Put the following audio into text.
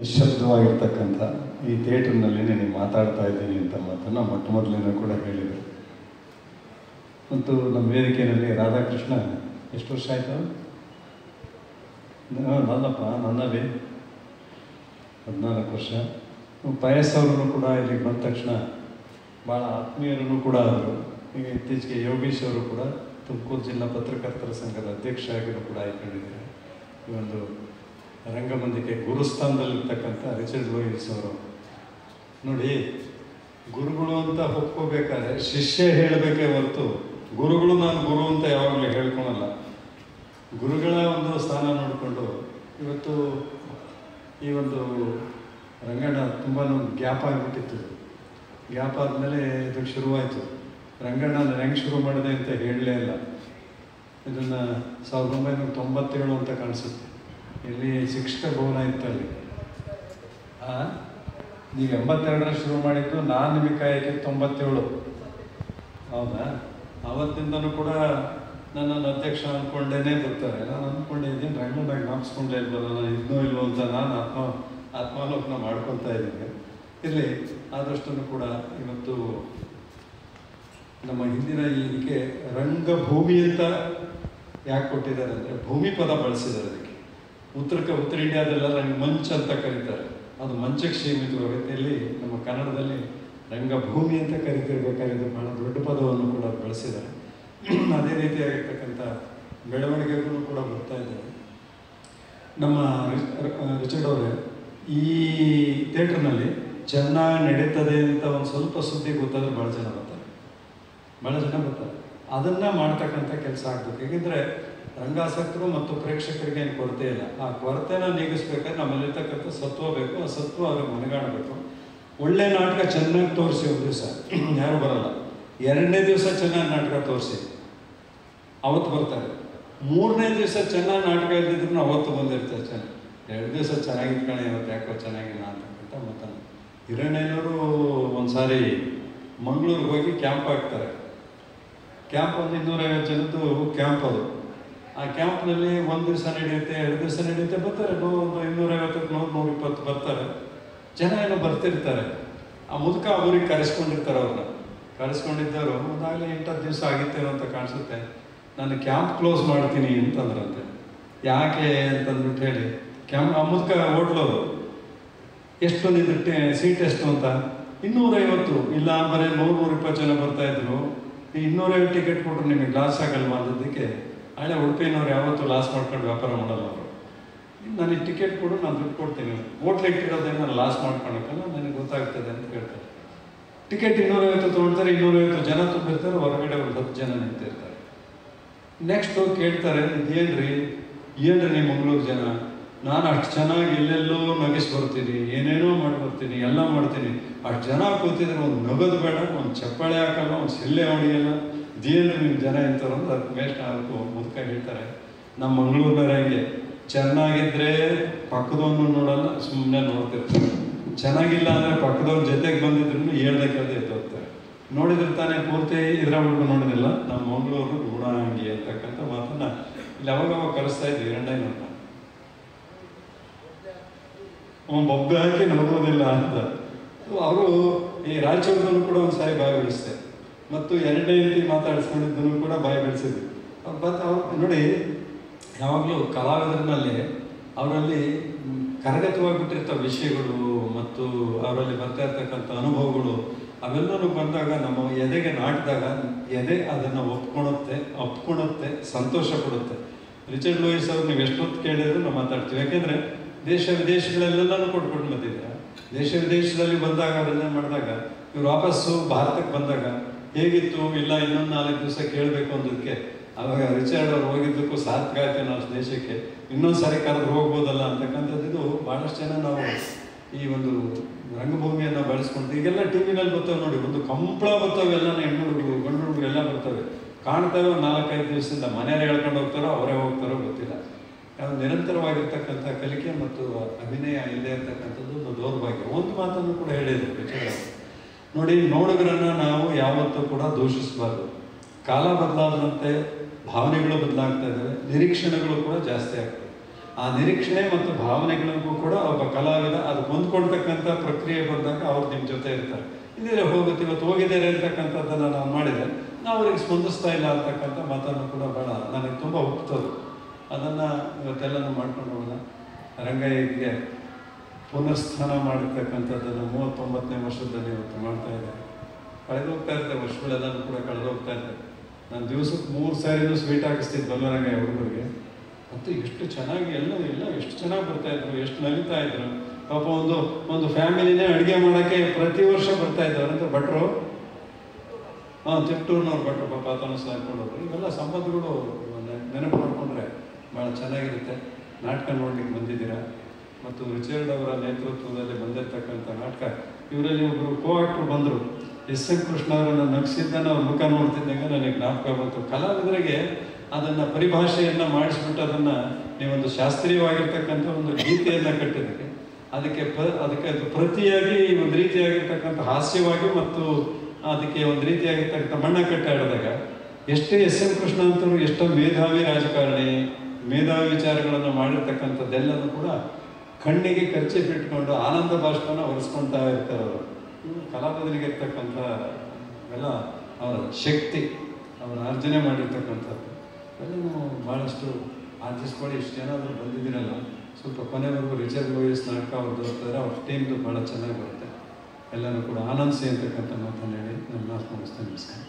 ನಿಶ್ಶಬ್ದವಾಗಿರ್ತಕ್ಕಂಥ ಈ ಥಿಯೇಟರ್ನಲ್ಲಿ ನಾನು ಮಾತಾಡ್ತಾ ಇದ್ದೀನಿ ಅಂತ ಮಾತನ್ನು ಮೊಟ್ಟ ಮೊದಲಿನ ಕೂಡ ಹೇಳಿದರು. ಮತ್ತು ನಮ್ಮ ವೇದಿಕೆಯಲ್ಲಿ ರಾಧಾಕೃಷ್ಣ ಎಷ್ಟು ವರ್ಷ ಆಯಿತು? ನನ್ನಲ್ಲಿ 14 ವರ್ಷ. ಪಯಸ್ ಅವರು ಕೂಡ ಇಲ್ಲಿಗೆ ಬಂದ ತಕ್ಷಣ ಭಾಳ ಆತ್ಮೀಯರೂ ಕೂಡ ಆದರು. ಈಗ ಇತ್ತೀಚೆಗೆ ಯೋಗೀಶ್ ಅವರು ಕೂಡ ತುಮಕೂರು ಜಿಲ್ಲಾ ಪತ್ರಕರ್ತರ ಸಂಘದ ಅಧ್ಯಕ್ಷ ಆಗಿಯೂ ಕೂಡ ಆಯ್ಕೊಂಡಿದ್ದಾರೆ. ಈ ಒಂದು ರಂಗಮಂದಿಗೆ ಗುರುಸ್ಥಾನದಲ್ಲಿರ್ತಕ್ಕಂಥ ರಿಚರ್ಡ್ ಲೂಯಿಸ್ ಅವರು ನೋಡಿ, ಗುರುಗಳು ಅಂತ ಒಪ್ಕೋಬೇಕಾದ್ರೆ ಶಿಷ್ಯ ಹೇಳಬೇಕೇ ಹೊರತು ಗುರುಗಳು ನಾನು ಗುರು ಅಂತ ಯಾವಾಗಲೂ ಹೇಳ್ಕೊಳಲ್ಲ. ಗುರುಗಳ ಒಂದು ಸ್ಥಾನ ನೋಡಿಕೊಂಡು ಇವತ್ತು ಈ ಒಂದು ರಂಗಣ್ಣ ತುಂಬಾ ಗ್ಯಾಪ್ ಆಗಿಬಿಟ್ಟಿತ್ತು. ಗ್ಯಾಪ್ ಆದಮೇಲೆ ಇದಕ್ಕೆ ಶುರುವಾಯಿತು. ರಂಗಣ್ಣ ನಾನು ಹೆಂಗೆ ಶುರು ಮಾಡಿದೆ ಅಂತ ಹೇಳಲೇ ಇಲ್ಲ. ಇದನ್ನು 1997 ಅಂತ ಕಾಣಿಸುತ್ತೆ. ಇಲ್ಲಿ ಶಿಕ್ಷಕ ಭವನ ಇತ್ತಲ್ಲಿ. ನೀವು 82 ಶುರು ಮಾಡಿದ್ದು, ನಾನು ನಿಮಗೆ ಕಾಯಕ್ಕೆ 97. ಹೌದಾ? ಆವತ್ತಿಂದನೂ ಕೂಡ ನನ್ನನ್ನು ಅಧ್ಯಕ್ಷ ಅಂದ್ಕೊಂಡೇ ಬರ್ತಾರೆ. ನಾನು ಅಂದ್ಕೊಂಡಿದ್ದೀನಿ ರಂಗನಾಗ ಜ್ಞಾಪಿಸ್ಕೊಂಡೇ ಇಲ್ವಲ್ಲ, ನಾನು ಇದನ್ನೋ ಇಲ್ವೋ ಅಂತ ನಾನು ಆತ್ಮಾವಲೋಕನ ಮಾಡ್ಕೊತಾ ಇದ್ದೀನಿ. ಇಲ್ಲಿ ಆದಷ್ಟು ಕೂಡ ಇವತ್ತು ನಮ್ಮ ಹಿಂದಿನ ಇದಕ್ಕೆ ರಂಗಭೂಮಿ ಅಂತ ಯಾಕೆ ಕೊಟ್ಟಿದ್ದಾರೆ ಅಂದರೆ ಭೂಮಿ ಪದ ಬಳಸಿದ್ದಾರೆ. ಅದಕ್ಕೆ ಉತ್ತರ ಇಂಡಿಯಾದೆಲ್ಲ ರಂಗ ಮಂಚ್ ಅಂತ ಕರೀತಾರೆ. ಅದು ಮಂಚಕ್ಕೆ ಸೀಮಿತವಾಗುತ್ತೆ. ಇಲ್ಲಿ ನಮ್ಮ ಕನ್ನಡದಲ್ಲಿ ರಂಗಭೂಮಿ ಅಂತ ಕರಿತಿರ್ಬೇಕಾದ್ರೆ ಬಹಳ ದೊಡ್ಡ ಪದವನ್ನು ಕೂಡ ಬಳಸಿದ್ದಾರೆ. ಅದೇ ರೀತಿಯಾಗಿರ್ತಕ್ಕಂಥ ಬೆಳವಣಿಗೆಗಳು ಕೂಡ ಬರ್ತಾ ಇದ್ದಾರೆ. ನಮ್ಮ ರಿಚರ್ಡ್ ಅವರೇ, ಈ ಥಿಯೇಟ್ರ್ನಲ್ಲಿ ಚೆನ್ನಾಗಿ ನಡೀತದೆ ಅಂತ ಒಂದು ಸ್ವಲ್ಪ ಸುದ್ದಿ ಗೊತ್ತಾದರೆ ಭಾಳ ಜನ ಬರ್ತಾರೆ. ಅದನ್ನು ಮಾಡ್ತಕ್ಕಂಥ ಕೆಲಸ ಆಗಬೇಕು. ಏಕೆಂದರೆ ರಂಗಾಸಕ್ತರು ಮತ್ತು ಪ್ರೇಕ್ಷಕರಿಗೆ ಏನು ಕೊರತೆ ಇಲ್ಲ. ಆ ಕೊರತೆನ ನೀಗಿಸ್ಬೇಕಾದ್ರೆ ನಮ್ಮಲ್ಲಿರ್ತಕ್ಕಂಥ ಸತ್ವ ಬೇಕು. ಆ ಸತ್ವ ಅವ್ರಿಗೆ ಮನಗಾಣಬೇಕು. ಒಳ್ಳೆ ನಾಟಕ ಚೆನ್ನಾಗಿ ತೋರಿಸಿ ಒಂದು ದಿವಸ ಯಾರು ಬರಲ್ಲ. 2ನೇ ದಿವಸ ಚೆನ್ನಾಗಿ ನಾಟಕ ತೋರಿಸಿ ಅವತ್ತು ಬರ್ತಾರೆ. 3ನೇ ದಿವಸ ಚೆನ್ನಾಗಿ ನಾಟಕ ಇದ್ದಿದ್ರು ಅವತ್ತು ಬಂದಿರ್ತಾರೆ. ಚೆನ್ನಾಗಿ 2 ದಿವಸ ಚೆನ್ನಾಗಿತ್ತು ಕಣೆ, ಇವತ್ತು ಯಾಕೋ ಚೆನ್ನಾಗಿಲ್ಲ ಅಂತಕ್ಕಂಥ ಮಾತನ್ನು. ಹಿರಣ್ಣಯ್ಯನವರು ಒಂದು ಸಾರಿ ಮಂಗಳೂರಿಗೆ ಹೋಗಿ ಕ್ಯಾಂಪ್ ಹಾಕ್ತಾರೆ. ಕ್ಯಾಂಪ್ ಒಂದು 250 ಜನದ್ದು ಕ್ಯಾಂಪ್ ಅದು. ಆ ಕ್ಯಾಂಪ್ನಲ್ಲಿ 1 ದಿವಸ ನಡೆಯುತ್ತೆ, 2 ದಿವಸ ನಡೆಯುತ್ತೆ, ಬರ್ತಾರೆ 250, 120 ಬರ್ತಾರೆ. ಜನ ಏನೋ ಬರ್ತಿರ್ತಾರೆ. ಆ ಮುದುಕ ಅವ್ರಿಗೆ ಕರೆಸ್ಕೊಂಡಿರ್ತಾರೆ. ಅವ್ರನ್ನ ಕರೆಸ್ಕೊಂಡಿದ್ದವರು ಒಂದಾಗಲೇ 8-10 ದಿವಸ ಆಗಿತ್ತೇನೋ ಅಂತ ಕಾಣಿಸುತ್ತೆ. ನಾನು ಕ್ಯಾಂಪ್ ಕ್ಲೋಸ್ ಮಾಡ್ತೀನಿ ಅಂತಂದ್ರಂತೆ. ಯಾಕೆ ಅಂತಂದ್ಬಿಟ್ಟು ಹೇಳಿ ಆ ಮುದುಕ ಹೋಟ್ಲವರು ಎಷ್ಟು ನಿಂದು ಸೀಟ್ ಎಷ್ಟು ಅಂತ 250, ಇಲ್ಲ ಬರೀ 100-120 ಜನ ಬರ್ತಾಯಿದ್ರು. 250 ಟಿಕೆಟ್ ಕೊಟ್ಟರು ನಿಮಗೆ ಲಾಸ್ ಆಗಲ್ವಾ ಅಂದದ್ದಕ್ಕೆ ಹಳೆ ಉಡುಪಿನವ್ರು ಯಾವತ್ತೂ ಲಾಸ್ ಮಾಡ್ಕೊಂಡು ವ್ಯಾಪಾರ ಮಾಡಲ್ಲ. ಅವರು ನನಗೆ ಟಿಕೆಟ್ ಕೊಡು, ನಾನು ದುಡ್ಡು ಕೊಡ್ತೀನಿ, ಹೋಟ್ಲ್ ಇಟ್ಟಿರೋದೇನು ನಾನು ಲಾಸ್ ಮಾಡ್ಕೊಳಕ್ಕಲ್ಲ, ನನಗೆ ಗೊತ್ತಾಗ್ತದೆ ಅಂತ ಹೇಳ್ತಾರೆ. ಟಿಕೆಟ್ 250 ತೊಗೊಳ್ತಾರೆ. 250 ಜನ ತುಂಬಿರ್ತಾರೆ. ಹೊರಗಡೆ ಒಂದು 10 ಜನ ನಿಂತಿರ್ತಾರೆ. ನೆಕ್ಸ್ಟು ಕೇಳ್ತಾರೆ, ಇದೇನ್ರಿ ನೀವು ಮಂಗಳೂರು ಜನ, ನಾನು ಅಷ್ಟು ಚೆನ್ನಾಗಿ ಎಲ್ಲೆಲ್ಲೋ ನಗಿಸಿ ಬರ್ತೀನಿ, ಏನೇನೋ ಮಾಡಿ ಬರ್ತೀನಿ, ಎಲ್ಲ ಮಾಡ್ತೀನಿ, ಅಷ್ಟು ಜನ ಕೂತಿದ್ರೆ ಒಂದು ನಗದು ಬೇಡ, ಒಂದು ಚಪ್ಪಾಳೆ ಹಾಕಲ್ಲ, ಒಂದು ಸಿಳ್ಳೆ ಹೊಡಿಯಲ್ಲ, ಇದೇನು ನಿಮ್ಮ ಜನ ಇಂಥವ್ರು ಅಂತ ಅದಕ್ಕೆ ಮೇಸ್ಟ್ ಆಗಬೇಕು. ಮುದುಕ ಹೇಳ್ತಾರೆ, ನಮ್ಮ ಮಂಗಳೂರಿನವ್ರ ಹೆಂಗೆ ಚೆನ್ನಾಗಿದ್ದರೆ ಪಕ್ಕದವನು ನೋಡಲ್ಲ, ಸುಮ್ಮನೆ ನೋಡ್ತಿರ್ತಾರೆ. ಚೆನ್ನಾಗಿಲ್ಲ ಅಂದರೆ ಪಕ್ಕದವ್ರ ಜೊತೆಗೆ ಬಂದಿದ್ರು ಹೇಳ್ದಕ್ಕೆ ಎದ್ದು ಹೋಗ್ತಾರೆ. ನೋಡಿದ್ರೆ ತಾನೇ ಪೂರ್ತಿ ಇದ್ರವರೆಗೂ ನೋಡೋದಿಲ್ಲ. ನಮ್ಮ ಮಂಗಳೂರು ಗುಣಾಂಗಿ ಅಂತಕ್ಕಂಥ ಮಾತನ್ನು ಇಲ್ಲಿ ಅವಾಗವಾಗ ಕರೆಸ್ತಾ ಇದ್ವಿ ಹಿರಣ್ಣಯ್ಯನವ್ರನ್ನ. ಬೊಬ್ಬೆ ಹಾಕಿ ನಗೋದಿಲ್ಲ ಅಂತ. ಅವರು ಈ ರಾಯಚೂರಿನಲ್ಲೂ ಕೂಡ ಒಂದು ಸಾರಿ ಬಾಯಿ ಬಿಡಿಸ್ತೆ, ಮತ್ತು 2ನೇ ರೀತಿ ಮಾತಾಡಿಸ್ಕೊಂಡಿದ್ದನ್ನು ಕೂಡ ಬಾಯಿ ಬಿಡಿಸಿದ್ವಿ. ಅವ್ರು ನೋಡಿ, ಯಾವಾಗಲೂ ಕಲಾವಿದರಲ್ಲಿ ಅವರಲ್ಲಿ ಕರಗತವಾಗಿಬಿಟ್ಟಿರ್ತ ವಿಷಯಗಳು ಮತ್ತು ಅವರಲ್ಲಿ ಬರ್ತಾ ಇರ್ತಕ್ಕಂಥ ಅನುಭವಗಳು ಅವೆಲ್ಲರೂ ಬಂದಾಗ ನಮ್ಮ ಎದೆಗೆ ನಾಟಿದಾಗ ಎದೆ ಅದನ್ನು ಒಪ್ಕೊಳುತ್ತೆ, ಸಂತೋಷ ಪಡುತ್ತೆ. ರಿಚರ್ಡ್ ಲೂಯಿಸ್ ಅವ್ರು ನೀವು ಎಷ್ಟೊತ್ತು ಕೇಳಿದ್ರು ನಾವು ಮಾತಾಡ್ತೀವಿ. ಯಾಕೆಂದರೆ ದೇಶ ವಿದೇಶಗಳೆಲ್ಲನೂ ಕೊಟ್ಕೊಂಡು ಬಂದಿದ್ದಾರೆ. ದೇಶ ವಿದೇಶದಲ್ಲಿ ಬಂದಾಗ ಅದನ್ನೇ ಮಾಡಿದಾಗ ಇವ್ರು ವಾಪಸ್ಸು ಭಾರತಕ್ಕೆ ಬಂದಾಗ ಹೇಗಿತ್ತು, ಇಲ್ಲ ಇನ್ನೊಂದು 4 ದಿವಸ ಕೇಳಬೇಕು ಅನ್ನೋದಕ್ಕೆ ಆವಾಗ ರಿಚರ್ಡ್ ಅವ್ರು ಹೋಗಿದ್ದಕ್ಕೂ ಸಾರ್ಥಕ ಆಯ್ತು ನಾವು ದೇಶಕ್ಕೆ, ಇನ್ನೊಂದು ಸಾರಿ ಕರೆದು ಹೋಗ್ಬೋದಲ್ಲ ಅಂತಕ್ಕಂಥದ್ದು. ಭಾಳಷ್ಟು ಜನ ನಾವು ಈ ಒಂದು ರಂಗಭೂಮಿಯನ್ನು ಬಳಸ್ಕೊಂಡು ಈಗೆಲ್ಲ ಟಿವಿನಲ್ಲಿ ಬರ್ತವೆ ನೋಡಿ, ಒಂದು ಕಂಪ್ಳ ಬರ್ತವೆ, ಎಲ್ಲ ಹೆಣ್ಣು ಹುಡುಗರು ಗಂಡು ಹುಡುಗರು ಎಲ್ಲ ಬರ್ತವೆ, ಕಾಣ್ತವೆ. 4-5 ದಿವಸದಿಂದ ಮನೆಯವ್ರು ಹೇಳ್ಕೊಂಡು ಹೋಗ್ತಾರೋ ಅವರೇ ಹೋಗ್ತಾರೋ ಗೊತ್ತಿಲ್ಲ. ಅದು ನಿರಂತರವಾಗಿರ್ತಕ್ಕಂಥ ಕಲಿಕೆ ಮತ್ತು ಅಭಿನಯ ಇಲ್ಲದೆ ಇರ್ತಕ್ಕಂಥದ್ದು ಒಂದು ದೌರ್ಭಾಗ್ಯ. ಒಂದು ಮಾತನ್ನು ಕೂಡ ಹೇಳಿದರು ರಿಚರ್ಡ್ ನೋಡಿ, ನೋಡುಗರನ್ನು ನಾವು ಯಾವತ್ತೂ ಕೂಡ ದೂಷಿಸಬಾರ್ದು. ಕಾಲ ಬದಲಾದಂತೆ ಭಾವನೆಗಳು ಬದಲಾಗ್ತಾ ಇದ್ದಾವೆ, ನಿರೀಕ್ಷಣೆಗಳು ಕೂಡ ಜಾಸ್ತಿ ಆಗ್ತವೆ. ಆ ನಿರೀಕ್ಷಣೆ ಮತ್ತು ಭಾವನೆಗಳಿಗೂ ಕೂಡ ಒಬ್ಬ ಕಲಾವಿದ ಅದು ಹೊಂದ್ಕೊಳ್ತಕ್ಕಂಥ ಪ್ರಕ್ರಿಯೆ ಬಂದಾಗ ಅವ್ರು ನಿಮ್ಮ ಜೊತೆ ಇರ್ತಾರೆ. ಇಲ್ಲೇ ಹೋಗುತ್ತೆ, ಇವತ್ತು ಹೋಗಿದ್ದಾರೆ ಅಂತಕ್ಕಂಥದ್ದನ್ನು ನಾವು ಮಾಡಿದರೆ ನಾವು ಅವ್ರಿಗೆ ಸ್ಪಂದಿಸ್ತಾ ಇಲ್ಲ ಅಂತಕ್ಕಂಥ ಮಾತನ್ನು ಕೂಡ ಭಾಳ ನನಗೆ ತುಂಬ ಒಪ್ತದೆ. ಅದನ್ನು ಇವತ್ತೆಲ್ಲನೂ ಮಾಡ್ಕೊಂಡು ಹೋಗೋಣ. ರಂಗಯ್ಯಗೆ ಪುನರ್ಸ್ಥಾನ ಮಾಡಿರ್ತಕ್ಕಂಥದ್ದನ್ನು 39ನೇ ವರ್ಷದಲ್ಲಿ ಇವತ್ತು ಮಾಡ್ತಾ ಇದ್ದಾರೆ. ಕಳೆದೋಗ್ತಾ ಇರ್ತೇವೆ, ವರ್ಷಗಳೆಲ್ಲನೂ ಕೂಡ ಕಳೆದೋಗ್ತಾ ಇರ್ತೇವೆ. ನಾನು ದಿವಸಕ್ಕೆ 3 ಸಾರಿನೂ ಸ್ವೀಟ್ ಹಾಕಿಸ್ತಿದ್ದು ಬಲ್ವರಂಗಯ್ಯ ಹುಡುಗರಿಗೆ. ಮತ್ತು ಎಷ್ಟು ಚೆನ್ನಾಗಿ ಎಲ್ಲ ಎಷ್ಟು ಚೆನ್ನಾಗಿ ಬರ್ತಾಯಿದ್ರು, ಎಷ್ಟು ನಲಿತಾ ಇದ್ರು. ಪಾಪ ಒಂದು ಫ್ಯಾಮಿಲಿನೇ ಅಡುಗೆ ಮಾಡೋಕ್ಕೆ ಪ್ರತಿ ವರ್ಷ ಬರ್ತಾ ಇದ್ದವ್ರಂತ ಭಟ್ರು, ತಿಪ್ಟೂರಿನವ್ರು ಭಟ್ರು ಪಾಪ ಆತನ ಸಾಕೊಂಡವ್ರು. ಇವೆಲ್ಲ ಸಂಬಂಧಗಳು ನೆನಪು ಮಾಡಿಕೊಂಡ್ರೆ ಭಾಳ ಚೆನ್ನಾಗಿರುತ್ತೆ. ನಾಟಕ ನೋಡ್ಲಿಕ್ಕೆ ಬಂದಿದ್ದೀರಾ ಮತ್ತು ರಿಚರ್ಡ್ ಅವರ ನೇತೃತ್ವದಲ್ಲಿ ಬಂದಿರತಕ್ಕಂಥ ನಾಟಕ. ಇವರಲ್ಲಿ ಒಬ್ಬರು ಕೋ-ಆಕ್ಟ್ರು ಬಂದರು, ಎಸ್.ಎಂ. ಕೃಷ್ಣ ಅವರನ್ನು ನಗಿಸಿದ್ದನ್ನು ಅವ್ರ ಮುಖ ನೋಡ್ತಿದ್ದಂಗೆ ನನಗೆ ಜ್ಞಾಪಕ ಬಂತು. ಕಲಾವಿದರಿಗೆ ಅದನ್ನು ಪರಿಭಾಷೆಯನ್ನು ಮಾಡಿಸ್ಬಿಟ್ಟು ಅದನ್ನು ನೀವೊಂದು ಶಾಸ್ತ್ರೀಯವಾಗಿರ್ತಕ್ಕಂಥ ಒಂದು ಗೀತೆಯನ್ನು ಕಟ್ಟಿದ್ದಕ್ಕೆ ಅದಕ್ಕೆ ಅದು ಪ್ರತಿಯಾಗಿ ಒಂದು ರೀತಿಯಾಗಿರ್ತಕ್ಕಂಥ ಹಾಸ್ಯವಾಗಿ ಮತ್ತು ಅದಕ್ಕೆ ಒಂದು ರೀತಿಯಾಗಿರ್ತಕ್ಕಂಥ ಮಣ್ಣ ಕಟ್ಟಾಡಿದಾಗ ಎಷ್ಟೇ ಎಸ್.ಎಂ. ಕೃಷ್ಣ ಅಂತವರು ಎಷ್ಟೋ ಮೇಧಾವಿ ರಾಜಕಾರಣಿ, ಮೇಧಾವಿ ವಿಚಾರಗಳನ್ನು ಮಾಡಿರ್ತಕ್ಕಂಥದ್ದೆಲ್ಲನೂ ಕೂಡ ಕಣ್ಣಿಗೆ ಇಟ್ಕೊಂಡು ಆನಂದ ಬಾಷ್ಪನ ಹೊರಿಸ್ಕೊಳ್ತಾ ಇರ್ತಾರೆ ಅವರು. ಕಲಾವಿದರಿಗೆ ಇರ್ತಕ್ಕಂಥ ಎಲ್ಲ ಅವರ ಶಕ್ತಿ, ಅವರ ಅರ್ಜನೆ ಮಾಡಿರ್ತಕ್ಕಂಥದ್ದು ಎಲ್ಲನೂ ಭಾಳಷ್ಟು ಆರ್ಟಿಸ್ಟ್ಗಳು ಇಷ್ಟು ಜನ ಆದರೂ ಬಂದಿದ್ದೀರಲ್ಲ, ಸ್ವಲ್ಪ ಕೊನೆವರೆಗೂ ರಿಚರ್ಡ್ ಲೂಯಿಸ್ ನಾಟಕ ಅವ್ರದ್ದು ಹೋಗ್ತಾರೆ, ಅವ್ರ ಟೀಮ್ದು ಭಾಳ ಚೆನ್ನಾಗಿ ಬರುತ್ತೆ. ಎಲ್ಲನೂ ಕೂಡ ಆನಂದಿಸಿ ಅಂತಕ್ಕಂಥ ಮಾತನ್ನು ಹೇಳಿ ನನ್ನ ಮಾತು ಮುಗಿಸ್ತೇನೆ. ನಮಸ್ಕಾರ.